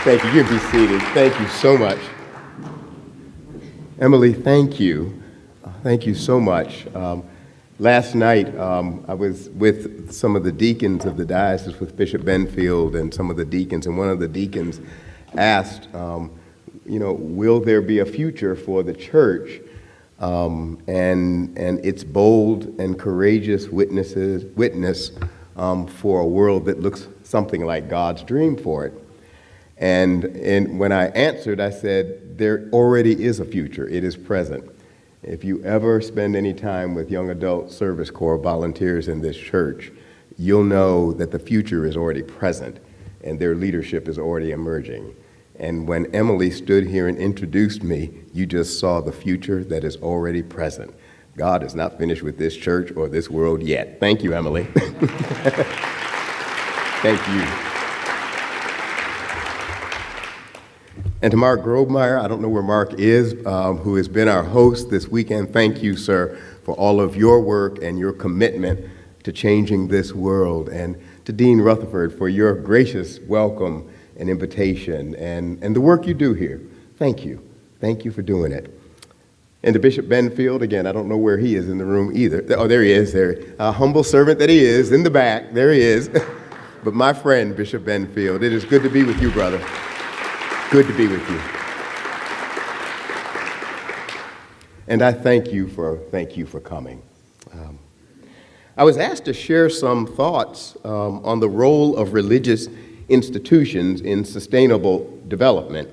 Thank you. You can be seated. Thank you so much. Emily, thank you. Thank you so much. Last night, I was with some of the deacons of the diocese with Bishop Benfield and some of the deacons, and one of the deacons asked, will there be a future for the church and its bold and courageous witness for a world that looks something like God's dream for it? And when I answered, I said, there already is a future. It is present. If you ever spend any time with young adult service corps volunteers in this church, you'll know that the future is already present and their leadership is already emerging. And when Emily stood here and introduced me, you just saw the future that is already present. God is not finished with this church or this world yet. Thank you, Emily. Thank you. And to Mark Grovemeyer, I don't know where Mark is, who has been our host this weekend. Thank you, sir, for all of your work and your commitment to changing this world. And to Dean Rutherford for your gracious welcome and invitation and the work you do here. Thank you. Thank you for doing it. And to Bishop Benfield, again, I don't know where he is in the room either. Oh, there he is. There, a humble servant that he is, in the back. There he is. But my friend, Bishop Benfield, it is good to be with you, brother. Good to be with you. And I thank you for coming. I was asked to share some thoughts on the role of religious institutions in sustainable development,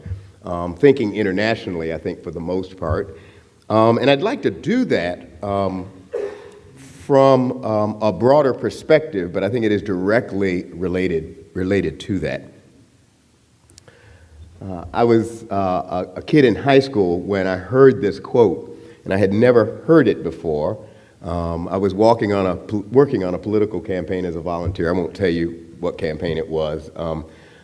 thinking internationally, I think, for the most part. And I'd like to do that from a broader perspective, but I think it is directly related to that. I was a kid in high school when I heard this quote, and I had never heard it before. I was working on a political campaign as a volunteer. I won't tell you what campaign it was.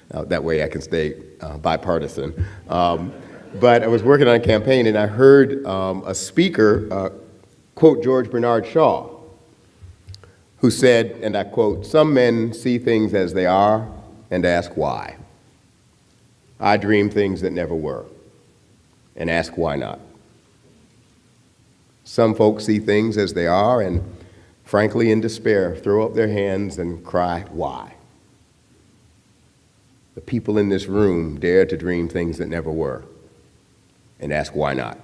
That way I can stay bipartisan. But I was working on a campaign, and I heard a speaker quote George Bernard Shaw, who said, and I quote, "Some men see things as they are and ask why. I dream things that never were and ask why not. Some folks see things as they are and, frankly, in despair, throw up their hands and cry, why? The people in this room dare to dream things that never were and ask why not.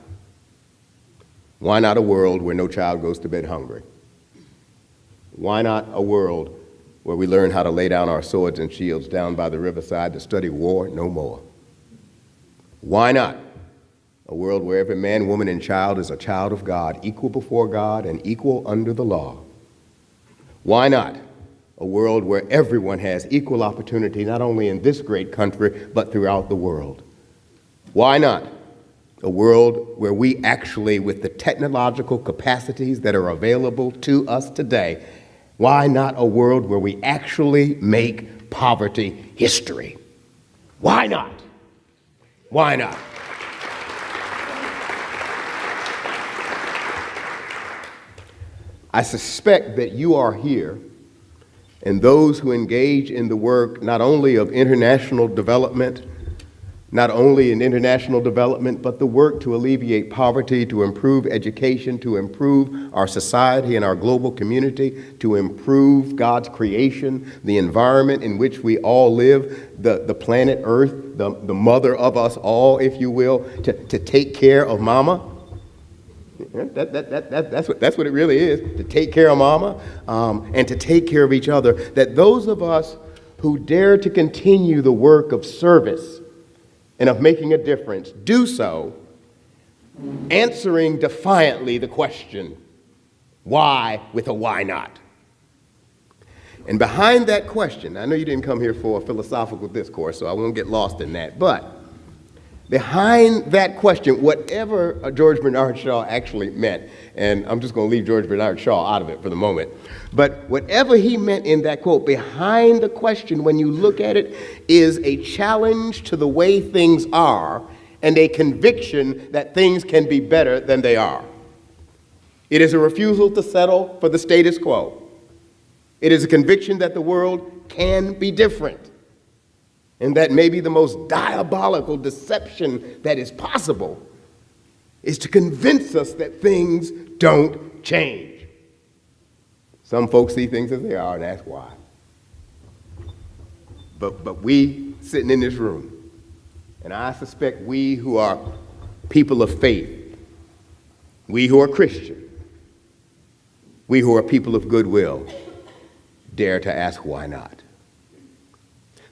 Why not a world where no child goes to bed hungry? Why not a world where we learn how to lay down our swords and shields down by the riverside to study war no more? Why not a world where every man, woman, and child is a child of God, equal before God and equal under the law? Why not a world where everyone has equal opportunity, not only in this great country, but throughout the world? Why not a world where we actually, with the technological capacities that are available to us today, why not a world where we actually make poverty history? Why not? Why not? I suspect that you are here, and those who engage in the work not only of international development, but the work to alleviate poverty, to improve education, to improve our society and our global community, to improve God's creation, the environment in which we all live, the planet Earth, the mother of us all, if you will, to take care of mama. That's what it really is, to take care of mama and to take care of each other. That those of us who dare to continue the work of service and of making a difference do so, answering defiantly the question, why, with a why not? And behind that question, I know you didn't come here for a philosophical discourse, so I won't get lost in that, but behind that question, whatever George Bernard Shaw actually meant, and I'm just going to leave George Bernard Shaw out of it for the moment, but whatever he meant in that quote, behind the question, when you look at it, is a challenge to the way things are and a conviction that things can be better than they are. It is a refusal to settle for the status quo. It is a conviction that the world can be different. and that maybe the most diabolical deception that is possible is to convince us that things don't change. Some folks see things as they are and ask why. But we sitting in this room, and I suspect we who are people of faith, we who are Christian, we who are people of goodwill, dare to ask why not.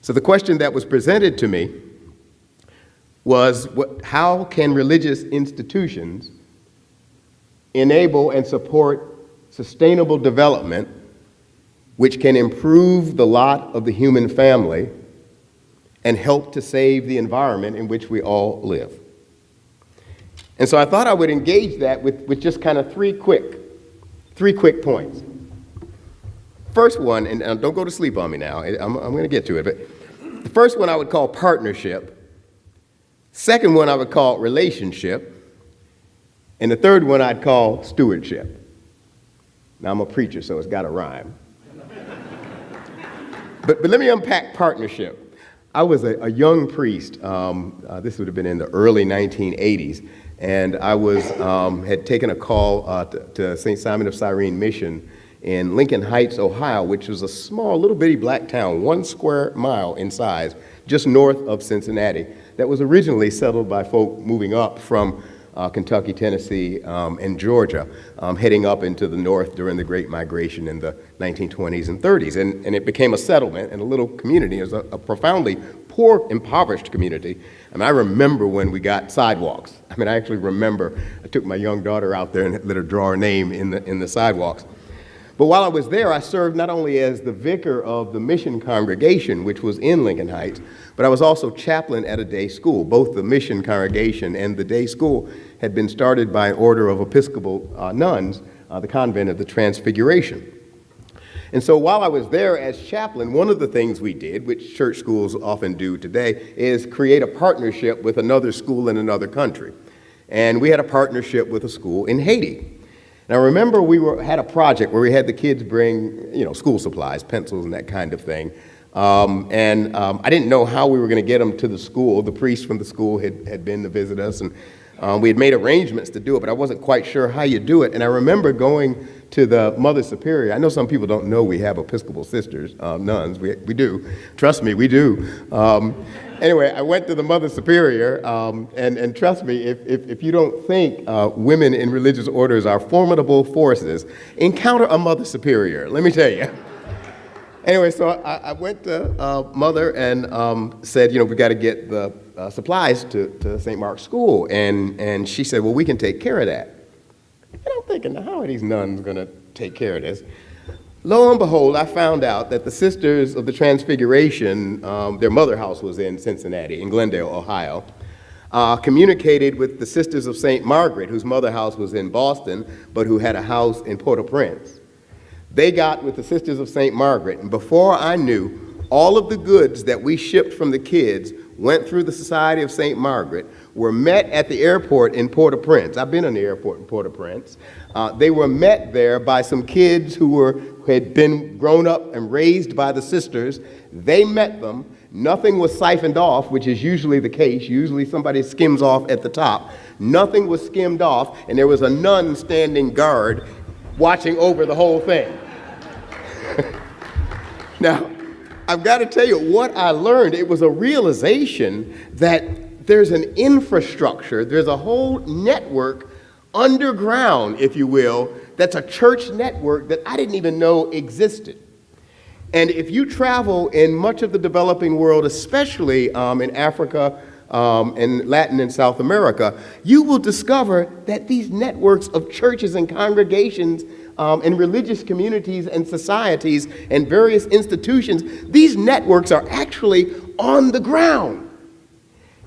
So the question that was presented to me was, how can religious institutions enable and support sustainable development which can improve the lot of the human family and help to save the environment in which we all live? And so I thought I would engage that with just kind of three quick points. First one, and don't go to sleep on me now, I'm going to get to it, but the first one I would call partnership. Second one I would call relationship. And the third one I'd call stewardship. Now I'm a preacher, so it's got to rhyme. But let me unpack partnership. I was a young priest. This would have been in the early 1980s. And I had taken a call to St. Simon of Cyrene Mission in Lincoln Heights, Ohio, which was a small, little bitty black town, 1 square mile in size, just north of Cincinnati, that was originally settled by folk moving up from Kentucky, Tennessee, and Georgia, heading up into the north during the Great Migration in the 1920s and 30s. And it became a settlement and a little community. It was a profoundly poor, impoverished community. I mean, I remember when we got sidewalks. I mean, I actually remember I took my young daughter out there and let her draw her name in the sidewalks. But while I was there, I served not only as the vicar of the mission congregation, which was in Lincoln Heights, but I was also chaplain at a day school. Both the mission congregation and the day school had been started by an order of Episcopal nuns, the convent of the Transfiguration. And so while I was there as chaplain, one of the things we did, which church schools often do today, is create a partnership with another school in another country. And we had a partnership with a school in Haiti. Now, remember, we had a project where we had the kids bring, school supplies, pencils and that kind of thing. I didn't know how we were going to get them to the school. The priest from the school had been to visit us, and we had made arrangements to do it, but I wasn't quite sure how you do it. And I remember going to the Mother Superior. I know some people don't know we have Episcopal sisters, nuns. We do. Trust me, we do. Anyway, I went to the Mother Superior, and trust me, if you don't think women in religious orders are formidable forces, encounter a Mother Superior, let me tell you. Anyway, so I went to Mother and said, we got to get the supplies to St. Mark's School, and she said, well, we can take care of that. And I'm thinking, now, how are these nuns going to take care of this? Lo and behold, I found out that the Sisters of the Transfiguration, their mother house was in Cincinnati, in Glendale, Ohio, communicated with the Sisters of St. Margaret, whose mother house was in Boston, but who had a house in Port-au-Prince. They got with the Sisters of St. Margaret, and before I knew, all of the goods that we shipped from the kids went through the Society of St. Margaret, were met at the airport in Port-au-Prince. I've been in the airport in Port-au-Prince. They were met there by some kids who had been grown up and raised by the sisters. They met them. Nothing was siphoned off, which is usually the case. Usually somebody skims off at the top. Nothing was skimmed off, and there was a nun standing guard watching over the whole thing. Now, I've got to tell you what I learned. It was a realization that there's an infrastructure, there's a whole network underground, if you will, that's a church network that I didn't even know existed. And if you travel in much of the developing world, especially in Africa and Latin and South America, you will discover that these networks of churches and congregations and religious communities and societies and various institutions, these networks are actually on the ground.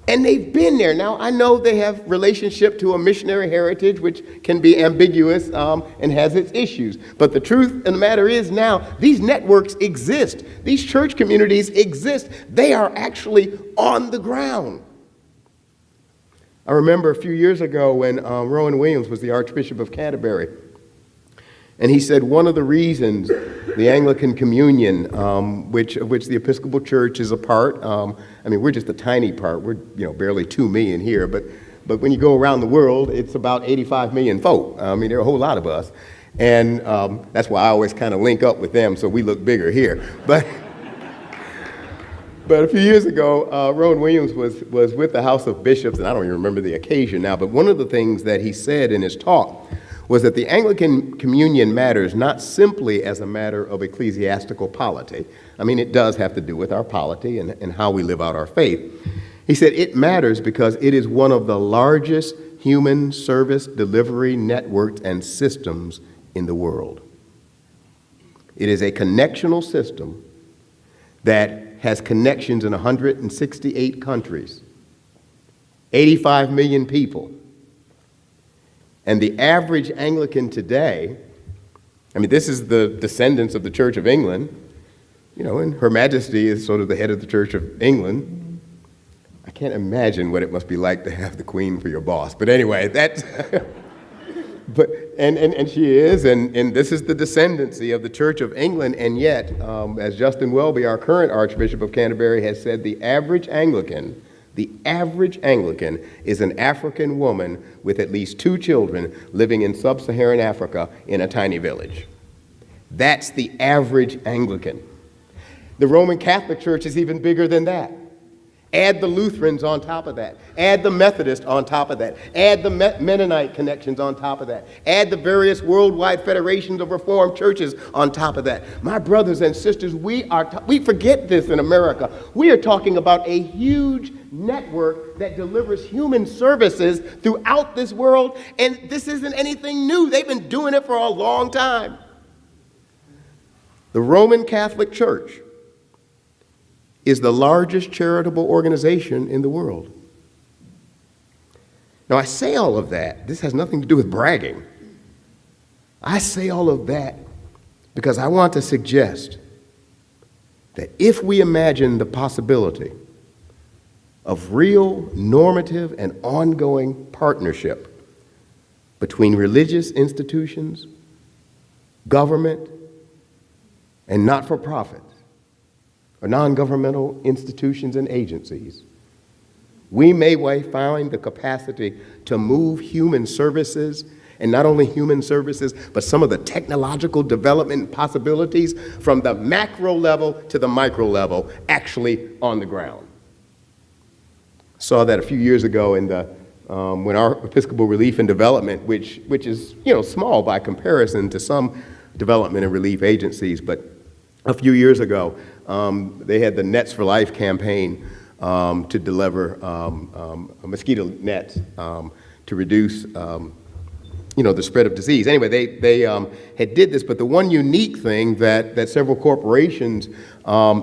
And they've been there. Now, I know they have relationship to a missionary heritage, which can be ambiguous and has its issues. But the truth of the matter is now, these networks exist. These church communities exist. They are actually on the ground. I remember a few years ago when Rowan Williams was the Archbishop of Canterbury. And he said one of the reasons the Anglican Communion, of which the Episcopal Church is a part, we're just a tiny part. We're barely 2 million here, but when you go around the world, it's about 85 million folk. There are a whole lot of us. And that's why I always kind of link up with them so we look bigger here. But a few years ago, Rowan Williams was with the House of Bishops, and I don't even remember the occasion now, but one of the things that he said in his talk was that the Anglican Communion matters not simply as a matter of ecclesiastical polity. It does have to do with our polity and how we live out our faith. He said it matters because it is one of the largest human service delivery networks and systems in the world. It is a connectional system that has connections in 168 countries, 85 million people. And the average Anglican today, this is the descendants of the Church of England, and Her Majesty is sort of the head of the Church of England. I can't imagine what it must be like to have the Queen for your boss. But anyway, that's, and she is, and this is the descendancy of the Church of England. And yet, as Justin Welby, our current Archbishop of Canterbury, has said, the average Anglican is an African woman with at least 2 children living in sub-Saharan Africa in a tiny village. That's the average Anglican. The Roman Catholic Church is even bigger than that. Add the Lutherans on top of that. Add the Methodists on top of that. Add the Mennonite connections on top of that. Add the various worldwide federations of Reformed churches on top of that. My brothers and sisters, we forget this in America. We are talking about a huge network that delivers human services throughout this world, and this isn't anything new. They've been doing it for a long time. The Roman Catholic Church is the largest charitable organization in the world. Now, I say all of that. This has nothing to do with bragging. I say all of that because I want to suggest that if we imagine the possibility of real normative and ongoing partnership between religious institutions, government, and not-for-profits, or non-governmental institutions and agencies, we may find the capacity to move human services, and not only human services, but some of the technological development possibilities from the macro level to the micro level, actually on the ground. Saw that a few years ago in the when our Episcopal Relief and Development, which is small by comparison to some development and relief agencies, but a few years ago, they had the Nets for Life campaign to deliver mosquito nets to reduce the spread of disease. Anyway, they had did this, but the one unique thing that several corporations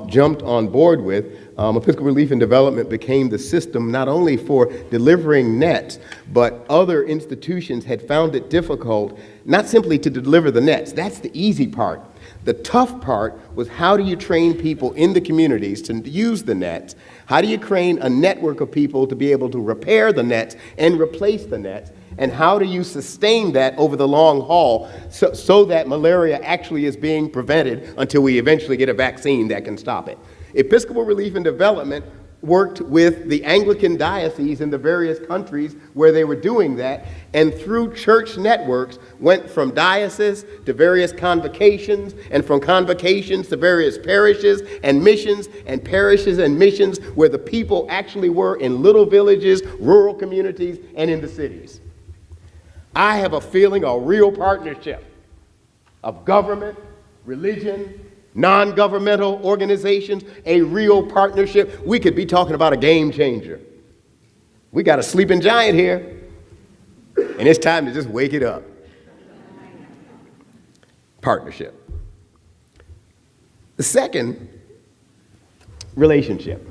jumped on board with, Episcopal Relief and Development became the system not only for delivering nets, but other institutions had found it difficult not simply to deliver the nets. That's the easy part. The tough part was, how do you train people in the communities to use the nets? How do you train a network of people to be able to repair the nets and replace the nets? And how do you sustain that over the long haul so that malaria actually is being prevented until we eventually get a vaccine that can stop it? Episcopal Relief and Development worked with the Anglican dioceses in the various countries where they were doing that, and through church networks went from diocese to various convocations, and from convocations to various parishes and missions, and parishes and missions where the people actually were in little villages, rural communities, and in the cities. I have a feeling a real partnership of government, religion, non-governmental organizations, a real partnership. We could be talking about a game changer. We got a sleeping giant here, and it's time to just wake it up. Partnership. The second, relationship.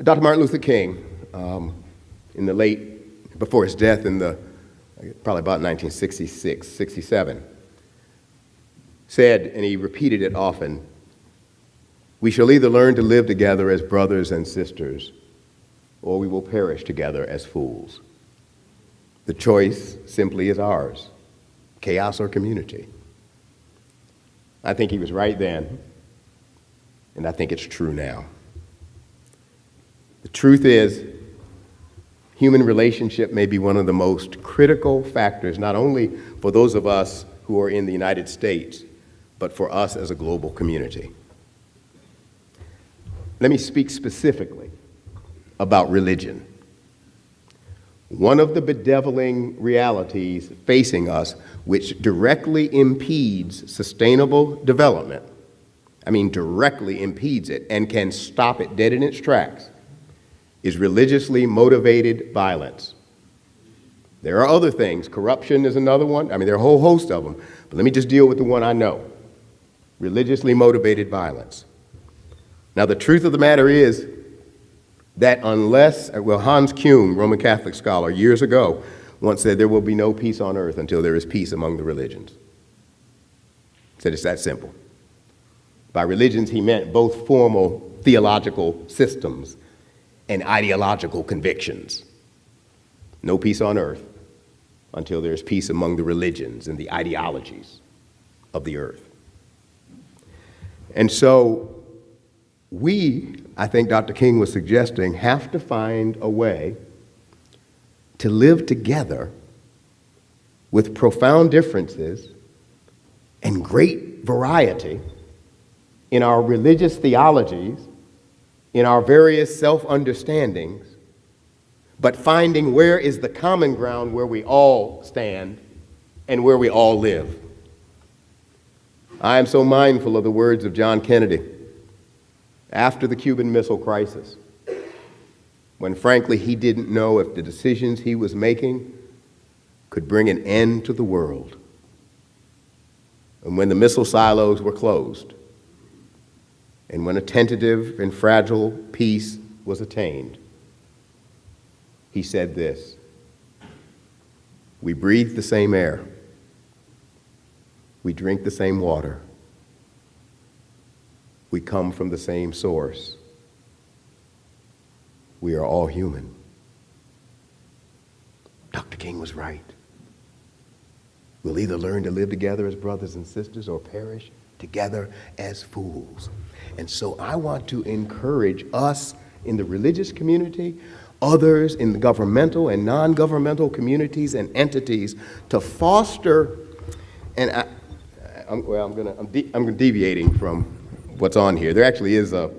Dr. Martin Luther King, before his death in probably about 1966, 67, said, and he repeated it often, "We shall either learn to live together as brothers and sisters, or we will perish together as fools." The choice simply is ours, chaos or community. I think he was right then, and I think it's true now. The truth is, human relationship may be one of the most critical factors, not only for those of us who are in the United States, but for us as a global community. Let me speak specifically about religion. One of the bedeviling realities facing us, which directly impedes sustainable development, directly impedes it and can stop it dead in its tracks, is religiously motivated violence. There are other things. Corruption is another one. There are a whole host of them. But let me just deal with the one I know. Religiously motivated violence. Now, the truth of the matter is that Hans Kuhn, Roman Catholic scholar, years ago, once said there will be no peace on earth until there is peace among the religions. He said it's that simple. By religions, he meant both formal theological systems and ideological convictions. No peace on earth until there's peace among the religions and the ideologies of the earth. And so we, I think Dr. King was suggesting, have to find a way to live together with profound differences and great variety in our religious theologies, in our various self-understandings, but finding where is the common ground where we all stand and where we all live. I am so mindful of the words of John Kennedy after the Cuban Missile Crisis, when frankly he didn't know if the decisions he was making could bring an end to the world. And when the missile silos were closed, and when a tentative and fragile peace was attained, he said this: "We breathe the same air. We drink the same water. We come from the same source. We are all human." Dr. King was right. We'll either learn to live together as brothers and sisters or perish together as fools. And so I want to encourage us in the religious community, others in the governmental and non-governmental communities and entities to foster, and I'm deviating from what's on here. There actually is a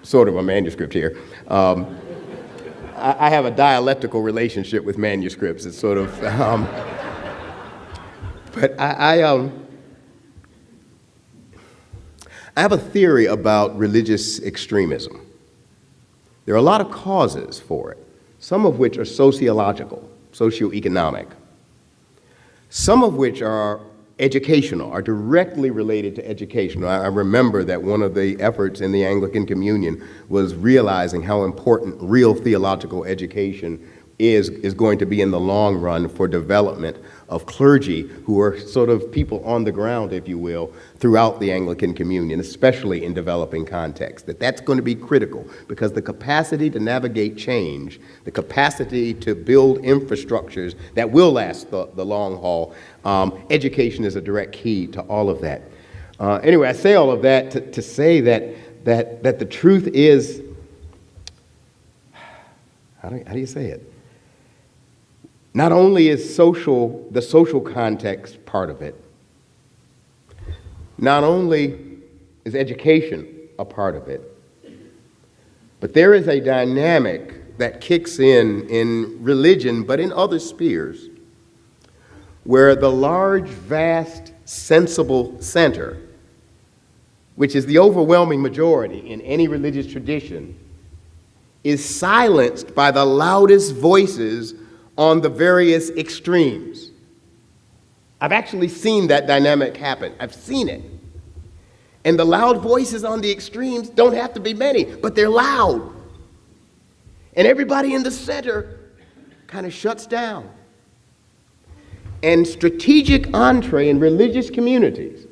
sort of a manuscript here. I have a dialectical relationship with manuscripts. It's sort of, but I have a theory about religious extremism. There are a lot of causes for it, some of which are sociological, socioeconomic, some of which are educational, are directly related to education. I remember that one of the efforts in the Anglican Communion was realizing how important real theological education is going to be in the long run for development of clergy who are sort of people on the ground, if you will, throughout the Anglican Communion, especially in developing contexts. That's going to be critical because the capacity to navigate change, the capacity to build infrastructures that will last the long haul, education is a direct key to all of that. Anyway, I say all of that to say that the truth is, how do you say it? Not only is the social context part of it, not only is education a part of it, but there is a dynamic that kicks in religion, but in other spheres, where the large, vast, sensible center, which is the overwhelming majority in any religious tradition, is silenced by the loudest voices on the various extremes. I've actually seen that dynamic happen. I've seen it. And the loud voices on the extremes don't have to be many, but they're loud. And everybody in the center kind of shuts down. And strategic entree in religious communities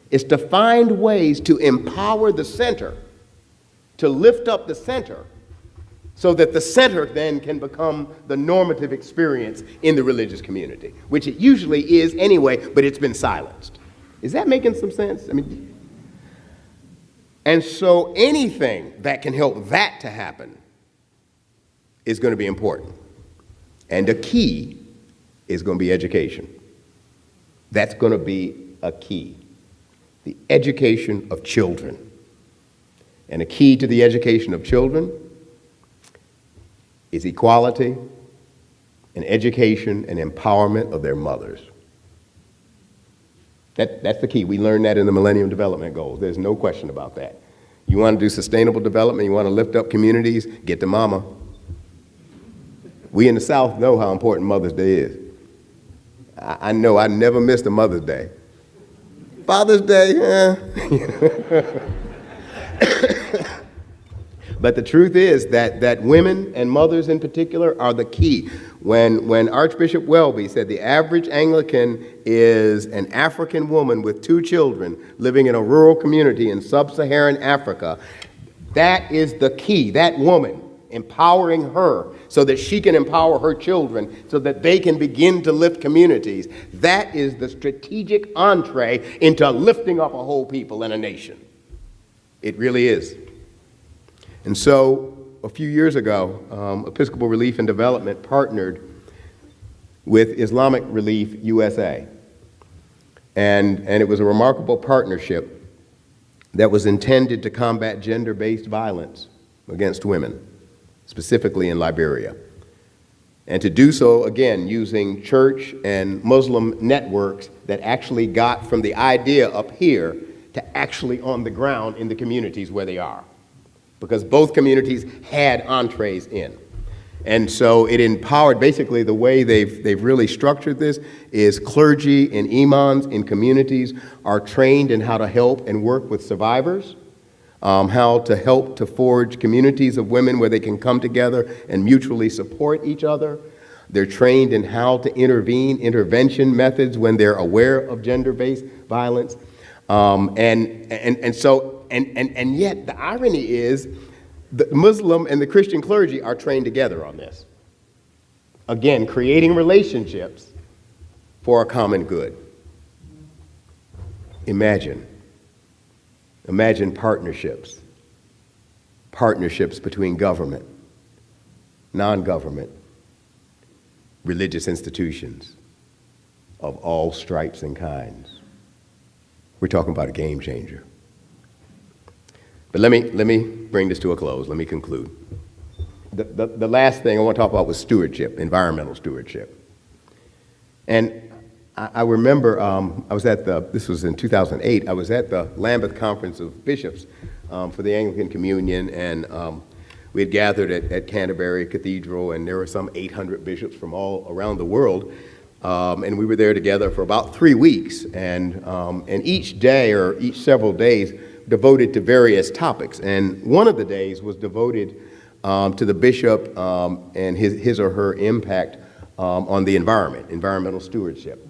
is to find ways to empower the center, to lift up the center, so that the center then can become the normative experience in the religious community, which it usually is anyway, but it's been silenced. Is that making some sense? And so anything that can help that to happen is going to be important. And a key is going to be education. That's going to be a key. The education of children. And a key to the education of children is equality and education and empowerment of their mothers. That's the key. We learned that in the Millennium Development Goals. There's no question about that. You want to do sustainable development, you want to lift up communities, get to mama. We in the South know how important Mother's Day is. I know I never missed a Mother's Day. Father's Day, But the truth is that women and mothers in particular are the key. When Archbishop Welby said the average Anglican is an African woman with 2 children living in a rural community in sub-Saharan Africa, that is the key. That woman, empowering her so that she can empower her children so that they can begin to lift communities. That is the strategic entree into lifting up a whole people and a nation. It really is. And so a few years ago, Episcopal Relief and Development partnered with Islamic Relief USA. And it was a remarkable partnership that was intended to combat gender-based violence against women, specifically in Liberia. And to do so, again, using church and Muslim networks that actually got from the idea up here to actually on the ground in the communities where they are. Because both communities had entrees in. And so it empowered, basically the way they've really structured this is clergy and imams in communities are trained in how to help and work with survivors, how to help to forge communities of women where they can come together and mutually support each other. They're trained in how to intervention methods when they're aware of gender-based violence. And yet the irony is the Muslim and the Christian clergy are trained together on this. Again, creating relationships for a common good. Imagine partnerships between government, non-government, religious institutions of all stripes and kinds. We're talking about a game changer. But let me bring this to a close. Let me conclude. The last thing I want to talk about was stewardship, environmental stewardship. And I remember I was at this was in 2008, I was at the Lambeth Conference of Bishops for the Anglican Communion, and we had gathered at Canterbury Cathedral, and there were some 800 bishops from all around the world. And we were there together for about 3 weeks, and each day or each several days devoted to various topics. And one of the days was devoted to the bishop and his or her impact on the environment, environmental stewardship.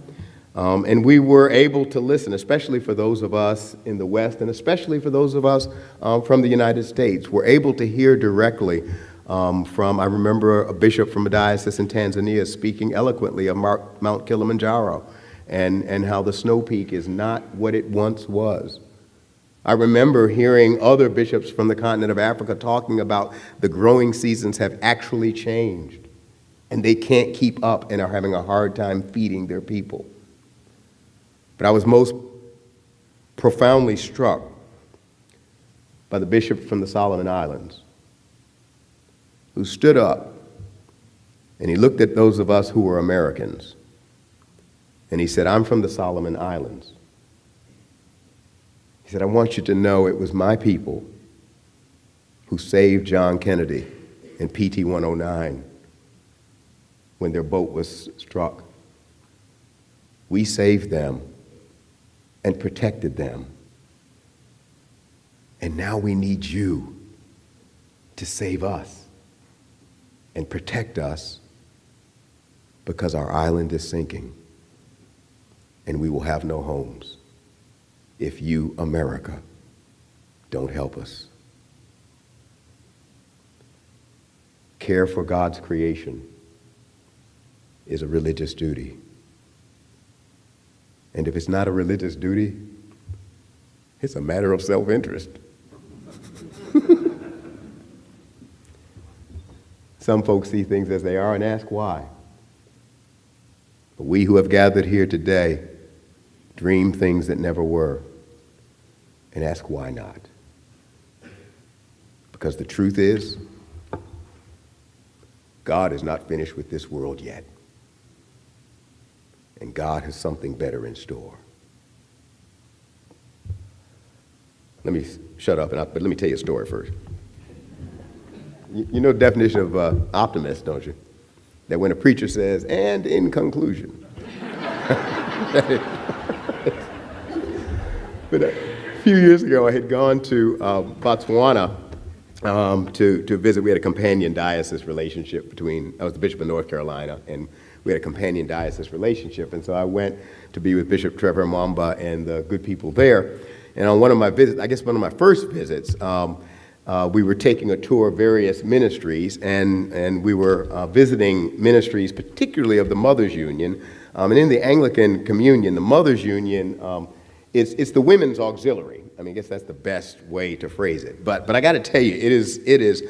And we were able to listen, especially for those of us in the West, and especially for those of us from the United States. We're able to hear directly I remember a bishop from a diocese in Tanzania speaking eloquently of Mount Kilimanjaro and how the snow peak is not what it once was. I remember hearing other bishops from the continent of Africa talking about the growing seasons have actually changed, and they can't keep up and are having a hard time feeding their people. But I was most profoundly struck by the bishop from the Solomon Islands, who stood up and he looked at those of us who were Americans, and he said, "I'm from the Solomon Islands." He said, "I want you to know it was my people who saved John Kennedy and PT 109 when their boat was struck. We saved them and protected them. And now we need you to save us and protect us, because our island is sinking and we will have no homes if you, America, don't help us." care for God's creation is a religious duty. And if it's not a religious duty, it's a matter of self-interest. Some folks see things as they are and ask why. But we who have gathered here today dream things that never were and ask why not. Because the truth is, God is not finished with this world yet. And God has something better in store. Let me shut up, but let me tell you a story first. You know the definition of optimist, don't you? That when a preacher says, and in conclusion. But a few years ago, I had gone to Botswana to visit. We had a companion diocese relationship between, I was the Bishop of North Carolina, and we had a companion diocese relationship. And so I went to be with Bishop Trevor Mwamba and the good people there. And on one of my visits, I guess one of my first visits, we were taking a tour of various ministries, and we were visiting ministries, particularly of the Mothers Union. And in the Anglican communion, the Mothers Union, it's the women's auxiliary. I mean, I guess that's the best way to phrase it. But I got to tell you, it is.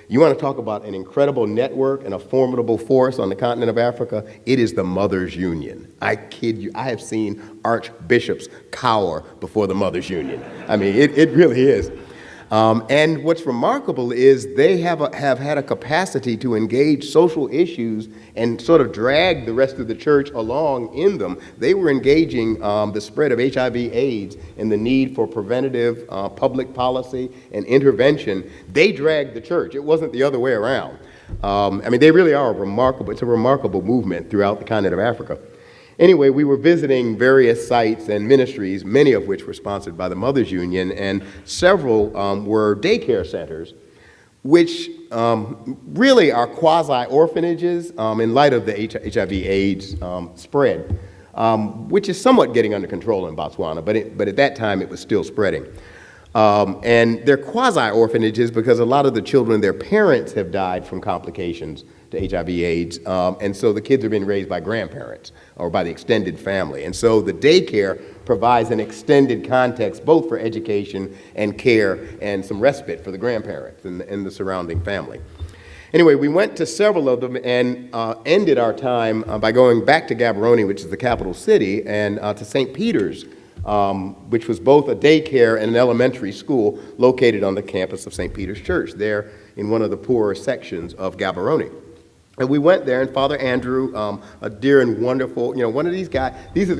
You want to talk about an incredible network and a formidable force on the continent of Africa? It is the Mothers Union. I kid you. I have seen archbishops cower before the Mothers Union. I mean, it really is. And what's remarkable is they have had a capacity to engage social issues and sort of drag the rest of the church along in them. They were engaging the spread of HIV/AIDS and the need for preventative public policy and intervention. They dragged the church. It wasn't the other way around. I mean, they really are it's a remarkable movement throughout the continent of Africa. Anyway, we were visiting various sites and ministries, many of which were sponsored by the Mothers Union, and several were daycare centers, which really are quasi-orphanages in light of the HIV/AIDS spread, which is somewhat getting under control in Botswana, but at that time it was still spreading. And they're quasi-orphanages because a lot of the children, their parents have died from complications to HIV/AIDS, and so the kids are being raised by grandparents or by the extended family. And so the daycare provides an extended context both for education and care and some respite for the grandparents and the surrounding family. Anyway, we went to several of them and ended our time by going back to Gaborone, which is the capital city, and to St. Peter's, which was both a daycare and an elementary school located on the campus of St. Peter's Church, there in one of the poorer sections of Gaborone. And we went there, and Father Andrew, a dear and wonderful, one of these guys,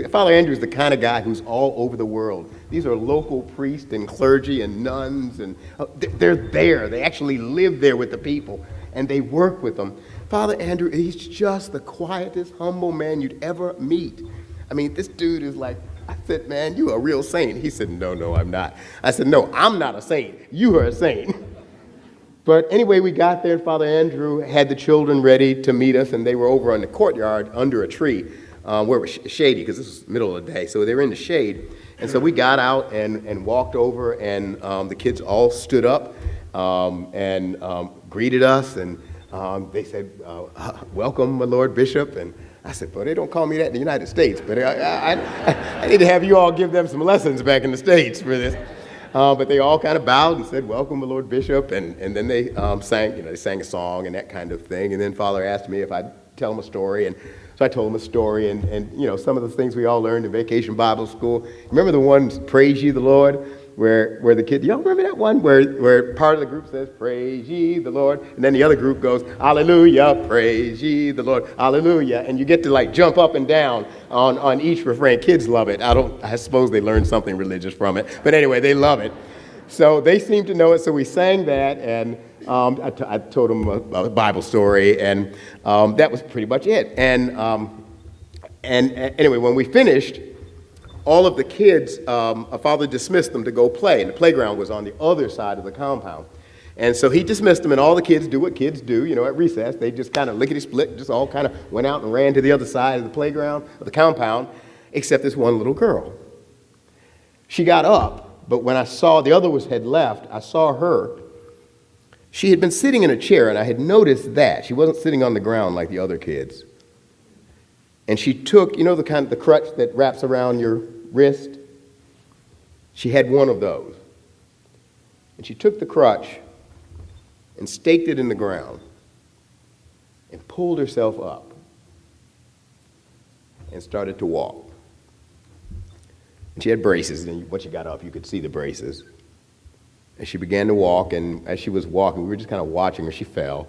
Father Andrew is the kind of guy who's all over the world. These are local priests and clergy and nuns, and they're there. They actually live there with the people, and they work with them. Father Andrew, he's just the quietest, humble man you'd ever meet. I mean, this dude is like, I said, man, you are a real saint. He said, no, I'm not. I said, no, I'm not a saint. You are a saint. But anyway, we got there, and Father Andrew had the children ready to meet us, and they were over in the courtyard under a tree where it was shady, because this was the middle of the day, so they were in the shade. And so we got out and walked over, and the kids all stood up and greeted us, and they said, welcome, my Lord Bishop. And I said, well, they don't call me that in the United States, but I need to have you all give them some lessons back in the States for this. But they all kind of bowed and said, welcome, my Lord Bishop, and then they sang, they sang a song and that kind of thing. And then Father asked me if I'd tell him a story, and so I told him a story, and some of the things we all learned in Vacation Bible School. Remember the one, Praise Ye the Lord, where the kid, y'all remember that one where part of the group says, Praise ye the Lord, and then the other group goes, Hallelujah, praise ye the Lord, hallelujah, and you get to like jump up and down on each refrain. Kids love it. I suppose they learned something religious from it, but anyway, they love it. So they seemed to know it, so we sang that, and I told them a Bible story, and that was pretty much it. And anyway, when we finished, all of the kids, a father dismissed them to go play, and the playground was on the other side of the compound. And so he dismissed them, and all the kids do what kids do, at recess. They just kind of lickety-split, just all kind of went out and ran to the other side of the playground, of the compound, except this one little girl. She got up, but when I saw the other had left, I saw her, She had been sitting in a chair, and I had noticed that. She wasn't sitting on the ground like the other kids. And she took, you know, the crutch that wraps around your wrist? She had one of those. And she took the crutch and staked it in the ground and pulled herself up and started to walk. And she had braces, and once she got up, you could see the braces. And she began to walk, and as she was walking, we were just kind of watching her. She fell.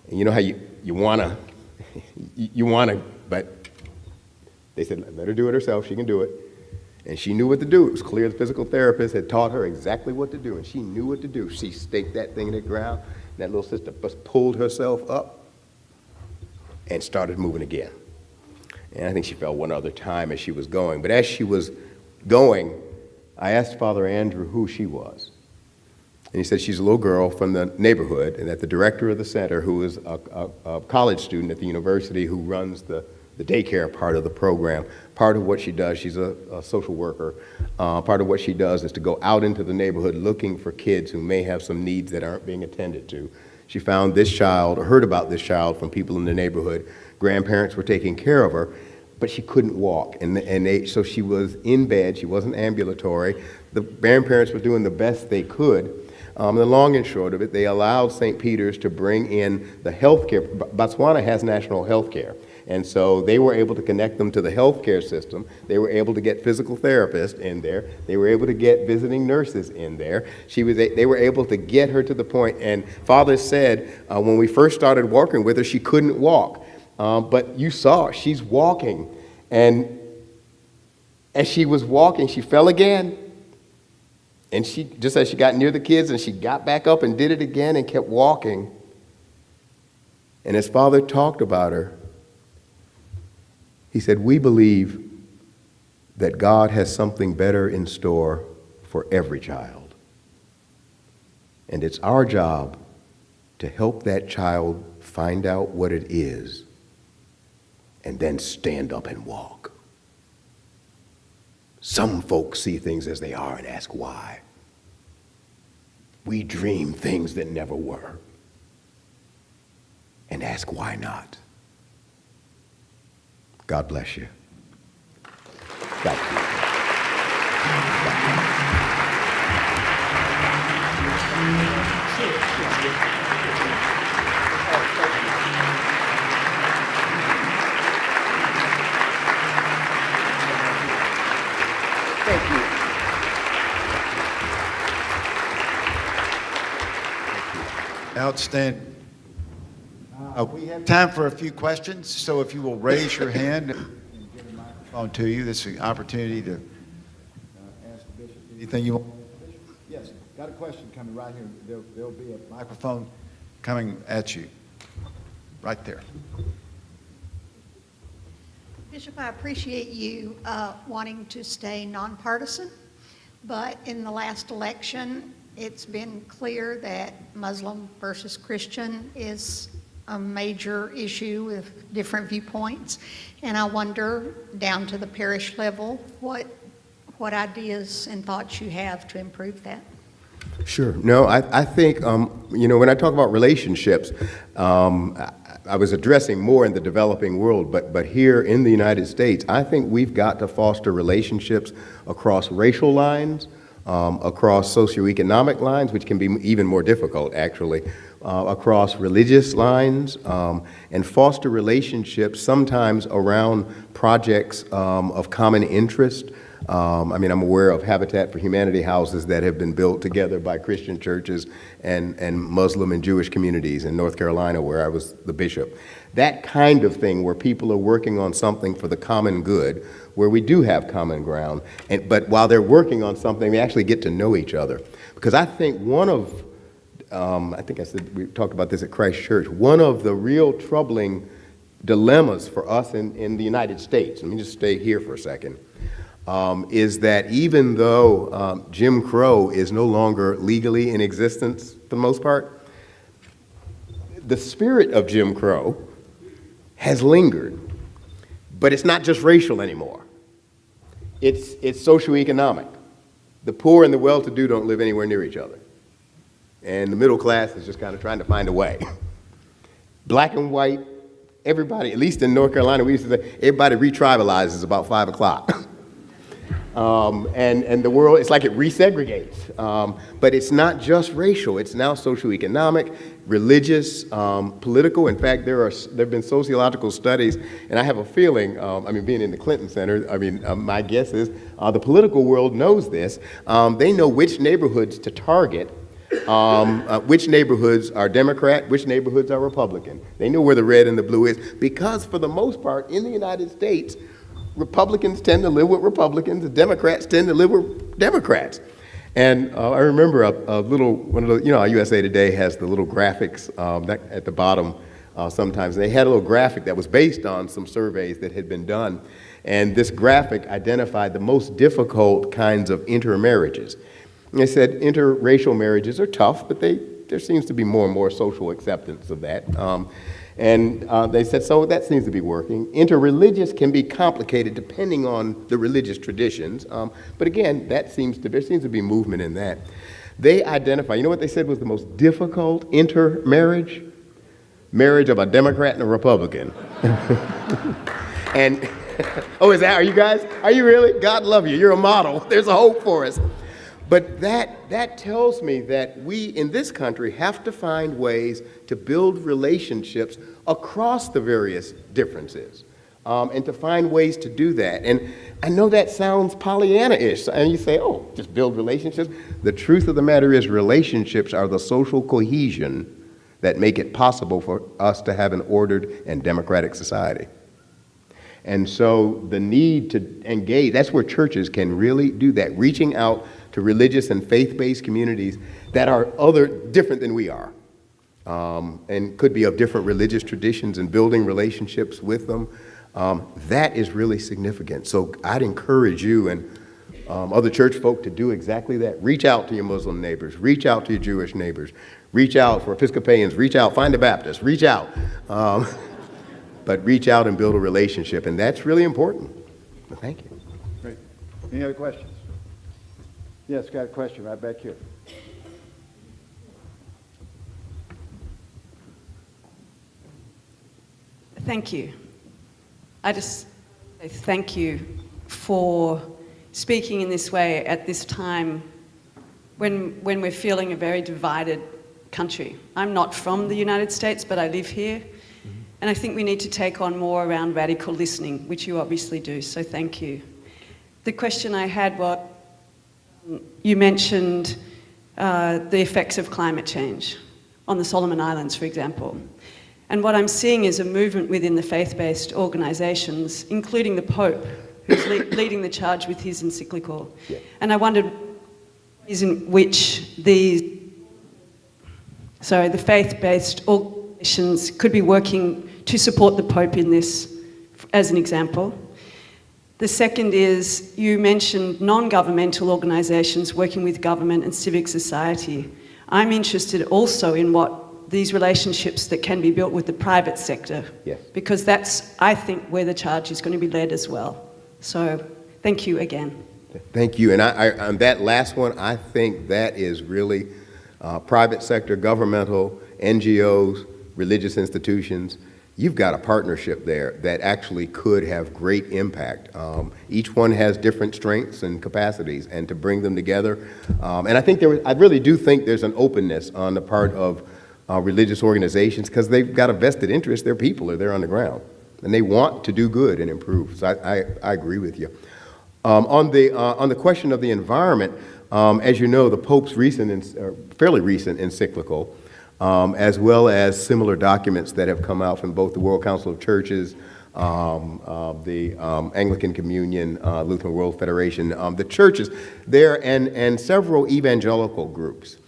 And you know how you want to, but they said, let her do it herself. She can do it. And she knew what to do. It was clear the physical therapist had taught her exactly what to do, and she knew what to do. She staked that thing in the ground, and that little sister just pulled herself up and started moving again. And I think she fell one other time as she was going. But as she was going, I asked Father Andrew who she was. And he said she's a little girl from the neighborhood, and that the director of the center, who is a college student at the university who runs the daycare part of the program, part of what she does, she's a social worker, part of what she does is to go out into the neighborhood looking for kids who may have some needs that aren't being attended to. She found this child, or heard about this child from people in the neighborhood. Grandparents were taking care of her, but she couldn't walk, so she was in bed. She wasn't ambulatory. The grandparents were doing the best they could. The long and short of it, they allowed St. Peter's to bring in the health care. Botswana has national health care, and so they were able to connect them to the health care system. They were able to get physical therapists in there. They were able to get visiting nurses in there. They were able to get her to the point, and Father said when we first started working with her, she couldn't walk. But you saw she's walking, and as she was walking, she fell again. And she, just as she got near the kids, and she got back up and did it again and kept walking. And as Father talked about her, he said, we believe that God has something better in store for every child. And it's our job to help that child find out what it is and then stand up and walk. Some folks see things as they are and ask why. We dream things that never were and ask why not. God bless you. God bless you. Thank you. Outstanding. We have time for a few questions, so if you will raise your hand and get a microphone to you, this is an opportunity to ask the bishop anything you want. Yes, got a question coming right here. There'll be a microphone coming at you, right there. Bishop, I appreciate you wanting to stay nonpartisan, but in the last election, it's been clear that Muslim versus Christian is a major issue with different viewpoints, and I wonder, down to the parish level, what ideas and thoughts you have to improve that. Sure. No, I think, when I talk about relationships, I was addressing more in the developing world, but here in the United States, I think we've got to foster relationships across racial lines, across socioeconomic lines, which can be even more difficult, actually, across religious lines, and foster relationships sometimes around projects of common interest. I'm aware of Habitat for Humanity houses that have been built together by Christian churches and Muslim and Jewish communities in North Carolina, where I was the bishop. That kind of thing, where people are working on something for the common good, where we do have common ground, but while they're working on something, they actually get to know each other. Because I think one of, we talked about this at Christ Church, one of the real troubling dilemmas for us in the United States, let me just stay here for a second, is that even though Jim Crow is no longer legally in existence for the most part, the spirit of Jim Crow has lingered. But it's not just racial anymore. It's socioeconomic. The poor and the well-to-do don't live anywhere near each other. and the middle class is just kind of trying to find a way. Black and white, everybody, at least in North Carolina, we used to say everybody retribalizes about 5 o'clock. And the world, it's like it resegregates. But it's not just racial, it's now socioeconomic, religious, political. In fact, there have been sociological studies, and I have a feeling, being in the Clinton Center, my guess is the political world knows this. They know which neighborhoods to target, which neighborhoods are Democrat, which neighborhoods are Republican. They know where the red and the blue is, because for the most part, in the United States, Republicans tend to live with Republicans, and Democrats tend to live with Democrats. And I remember a little, one of the, USA Today has the little graphics that at the bottom sometimes. They had a little graphic that was based on some surveys that had been done. And this graphic identified the most difficult kinds of intermarriages. And they said interracial marriages are tough, but there seems to be more and more social acceptance of that. And they said, so that seems to be working. Interreligious can be complicated depending on the religious traditions. But again, there seems to be movement in that. They identify, you know what they said was the most difficult intermarriage? Marriage of a Democrat and a Republican. And, are you guys? Are you really? God love you. You're a model. There's a hope for us. But that tells me that we in this country have to find ways to build relationships across the various differences, and to find ways to do that. And I know that sounds Pollyanna-ish, and you say, oh, just build relationships. The truth of the matter is relationships are the social cohesion that make it possible for us to have an ordered and democratic society. And so the need to engage, that's where churches can really do that, reaching out to religious and faith-based communities that are different than we are, and could be of different religious traditions, and building relationships with them. That is really significant. So I'd encourage you and other church folk to do exactly that. Reach out to your Muslim neighbors, reach out to your Jewish neighbors, reach out for Episcopalians, reach out, find a Baptist, reach out. But reach out and build a relationship, and that's really important. Well, thank you. Great. Any other questions? Yes, got a question right back here. Thank you. I just say thank you for speaking in this way at this time when we're feeling a very divided country. I'm not from the United States, but I live here. And I think we need to take on more around radical listening, which you obviously do, so thank you. The question I had was, you mentioned the effects of climate change on the Solomon Islands, for example. And what I'm seeing is a movement within the faith-based organizations, including the Pope, who's leading the charge with his encyclical. Yeah. And I wondered ways in which the faith-based organizations could be working to support the Pope in this, as an example. The second is, you mentioned non-governmental organizations working with government and civic society. I'm interested also in what these relationships that can be built with the private sector. Yes. Because that's, I think, where the charge is going to be led as well. So, thank you again. Thank you. And on that last one, I think that is really private sector, governmental, NGOs, religious institutions. You've got a partnership there that actually could have great impact. Each one has different strengths and capacities, and to bring them together. And I really do think there's an openness on the part of religious organizations, because they've got a vested interest. Their people are there on the ground, and they want to do good and improve. So I agree with you. On the question of the environment, as you know, the Pope's fairly recent encyclical, as well as similar documents that have come out from both the World Council of Churches, the Anglican Communion, Lutheran World Federation, the churches there, and several evangelical groups.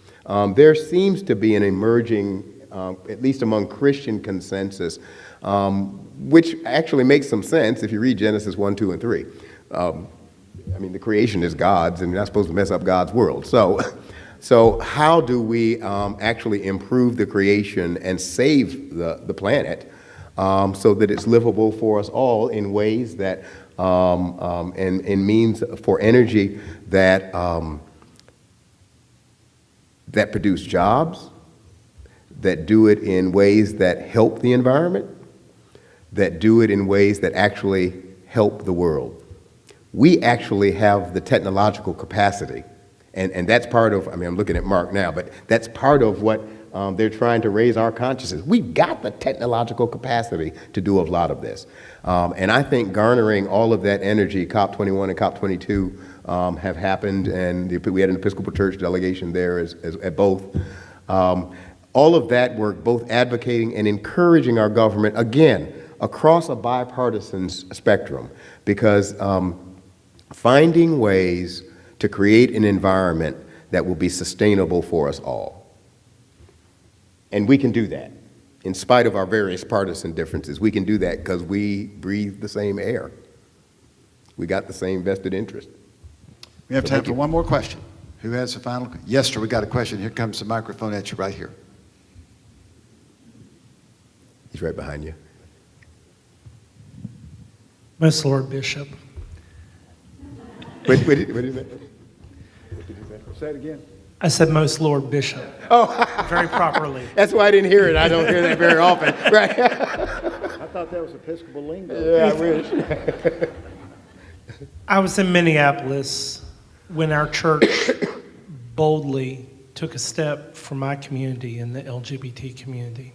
There seems to be an emerging, at least among Christian consensus, which actually makes some sense if you read Genesis 1, 2, and 3. The creation is God's, and you're not supposed to mess up God's world. So how do we actually improve the creation and save the planet so that it's livable for us all in ways that, and means for energy that that produce jobs, that do it in ways that help the environment, that do it in ways that actually help the world. We actually have the technological capacity, and that's part of, I mean, I'm looking at Mark now, but that's part of what they're trying to raise our consciousness. We've got the technological capacity to do a lot of this. And I think garnering all of that energy, COP21 and COP22 have happened, and we had an Episcopal Church delegation there at both. All of that work, both advocating and encouraging our government, again, across a bipartisan spectrum, because finding ways to create an environment that will be sustainable for us all. And we can do that. In spite of our various partisan differences, we can do that because we breathe the same air. We got the same vested interest. We have time for one more question. Who has the final? Yes, sir, we got a question. Here comes the microphone at you right here. He's right behind you. Most Lord Bishop, What did you say? Say it again. I said most Lord Bishop. Oh, Very properly. that's why I didn't hear it. I don't hear that very often. Right. I thought that was Episcopal lingo. Yeah, I wish. I was in Minneapolis when our church boldly took a step for my community and the LGBT community.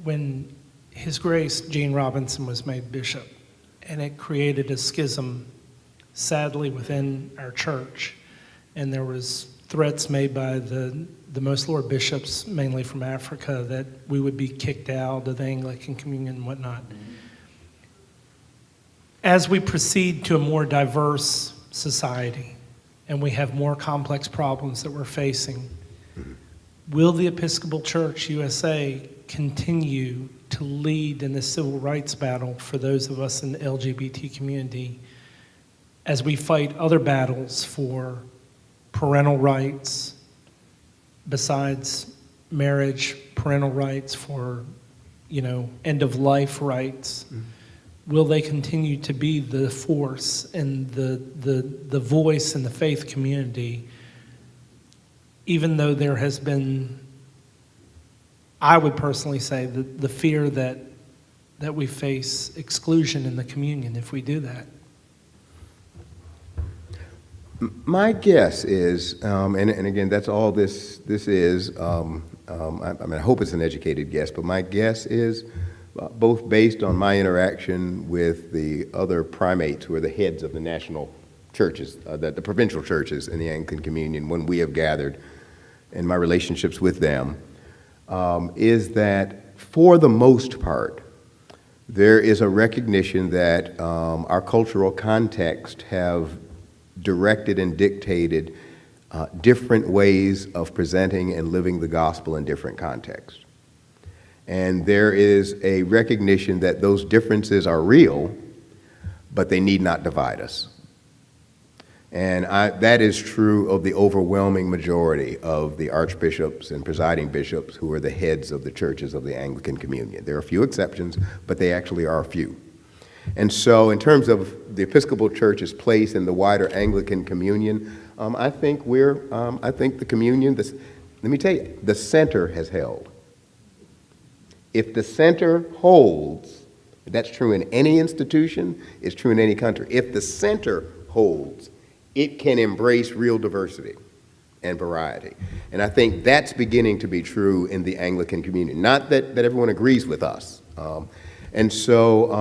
When His Grace Gene Robinson was made bishop, and it created a schism, sadly, within our church. And there was threats made by the Most Lord bishops, mainly from Africa, that we would be kicked out of the Anglican communion and whatnot. As we proceed to a more diverse society, and we have more complex problems that we're facing, will the Episcopal Church USA continue to lead in the civil rights battle for those of us in the LGBT community as we fight other battles for parental rights, besides marriage, parental rights for, end-of-life rights? Will they continue to be the force and the voice in the faith community, even though there has been, I would personally say, the fear that we face exclusion in the communion if we do that? My guess is, and again, that's all this is, I hope it's an educated guess, but my guess is, both based on my interaction with the other primates who are the heads of the national churches, the provincial churches in the Anglican Communion, when we have gathered, and my relationships with them, is that for the most part, there is a recognition that our cultural context have directed and dictated different ways of presenting and living the gospel in different contexts. And there is a recognition that those differences are real, but they need not divide us. And that is true of the overwhelming majority of the archbishops and presiding bishops who are the heads of the churches of the Anglican Communion. There are a few exceptions, but they actually are few. And so in terms of the Episcopal Church's place in the wider Anglican Communion, I think the communion, let me tell you, the center has held. If the center holds, that's true in any institution, it's true in any country. If the center holds, it can embrace real diversity and variety. And I think that's beginning to be true in the Anglican Communion. Not that everyone agrees with us. And so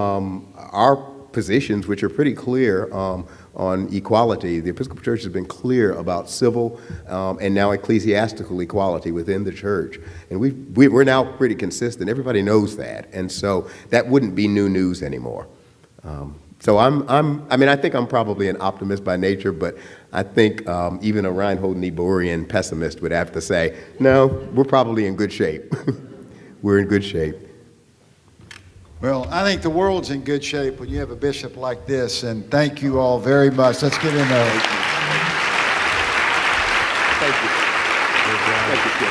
our positions, which are pretty clear on equality, the Episcopal Church has been clear about civil and now ecclesiastical equality within the church. And we're now pretty consistent. Everybody knows that. And so that wouldn't be new news anymore. So I think I'm probably an optimist by nature, but I think even a Reinhold Niebuhrian pessimist would have to say, no, we're probably in good shape. We're in good shape. Well, I think the world's in good shape when you have a bishop like this, and thank you all very much. Let's get in there. Thank you. Thank you.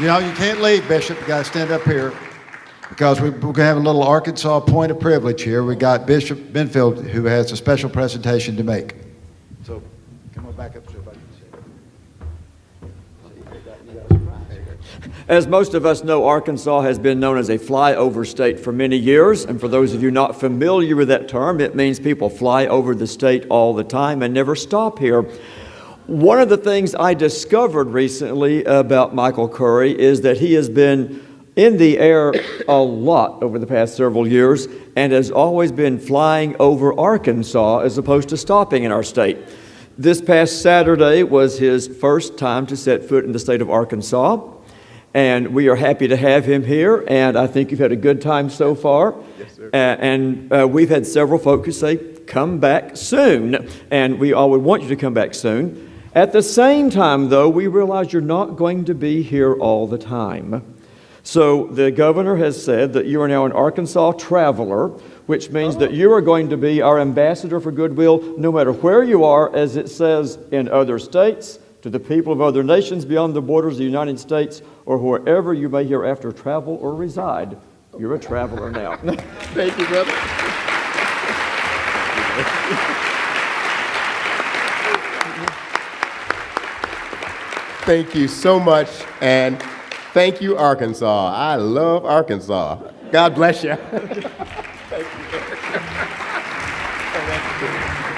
Now, you can't leave, Bishop. You got to stand up here. because we're going to have a little Arkansas point of privilege here. We got Bishop Benfield, who has a special presentation to make. So come on back up so everybody can see. As most of us know, Arkansas has been known as a flyover state for many years. And for those of you not familiar with that term, it means people fly over the state all the time and never stop here. One of the things I discovered recently about Michael Curry is that he has been in the air a lot over the past several years and has always been flying over Arkansas as opposed to stopping in our state. This past Saturday was his first time to set foot in the state of Arkansas, and we are happy to have him here, and I think you've had a good time so far. Yes, sir. And we've had several folks who say, come back soon, and we all would want you to come back soon. At the same time, though, we realize you're not going to be here all the time. So the governor has said that you are now an Arkansas traveler, which means that you are going to be our ambassador for goodwill no matter where you are, as it says in other states, to the people of other nations beyond the borders of the United States, or wherever you may hereafter travel or reside. You're a traveler now. Thank you, brother. Thank you so much, and thank you, Arkansas. I love Arkansas. God bless you. Thank you.